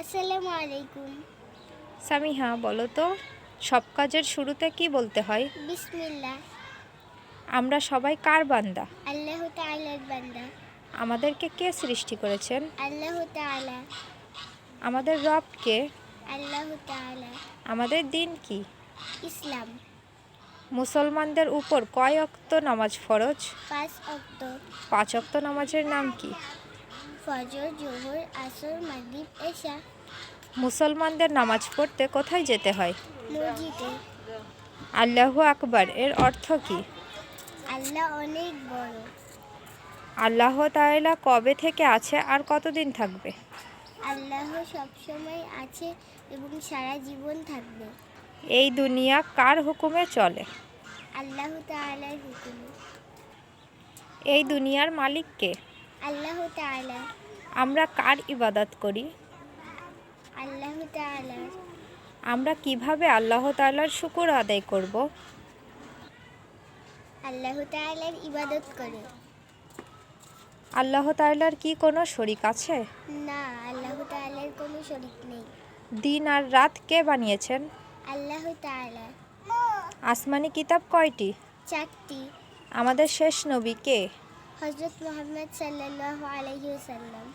আসসালামু আলাইকুম। সামিহা, বলো তো, সব কাজের শুরুতে কি বলতে হয়? বিসমিল্লাহ। আমরা সবাই কার বান্দা? আল্লাহ তাআলার বান্দা। আমাদেরকে কে সৃষ্টি করেছেন? আল্লাহ তাআলা। আমাদের রব কে? আল্লাহ তাআলা। আমাদের দিন কি? ইসলাম। মুসলমানদের উপর কয় ওয়াক্ত নামাজ ফরজ? 5 ওয়াক্ত। 5 ওয়াক্ত নামাজের নাম কি? ফজর, যোহর, আসর, মাগরিব, এশা। মুসলমানদের নামাজ পড়তে কোথায় যেতে হয়? মসজিদে। আল্লাহু আকবার এর অর্থ কি? আল্লাহ অনেক বড়। আল্লাহ তাআলা কবে থেকে আছে আর কতদিন থাকবে? আল্লাহ সবসময় আছে এবং সারা জীবন থাকবে। এই দুনিয়া কার হুকুমে চলে? আল্লাহ তাআলার হুকুমে। এই দুনিয়ার মালিক কে? আল্লাহ তাআলা। আমরা কার ইবাদত করি? আল্লাহ তাআলার। আমরা কিভাবে আল্লাহ তাআলার শুকর আদায় করব? আল্লাহ তাআলার ইবাদত করে। আল্লাহ তাআলার কি কোনো শরীক আছে? না, আল্লাহ তাআলার কোনো শরীক নেই। দিন আর রাত কে বানিয়েছেন? আল্লাহ তাআলা। আসমানি কিতাব কয়টি? 4টি। আমাদের শেষ নবী কে? হযরত মুহাম্মদ সাল্লাল্লাহু আলাইহি ওয়াসাল্লাম।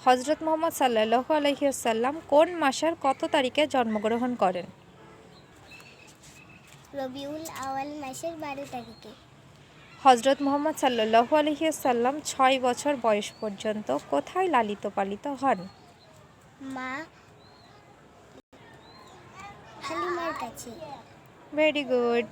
হযরত মুহাম্মদ সাল্লাল্লাহু আলাইহি ওয়াসাল্লাম কোন মাসের কত তারিখে জন্মগ্রহণ করেন? রবিউল আওয়াল মাসের 12 তারিখে। হযরত মুহাম্মদ সাল্লাল্লাহু আলাইহি ওয়াসাল্লাম 6 বছর বয়স পর্যন্ত কোথায় লালিত পালিত হন? মা হালিমার কাছে। Very good.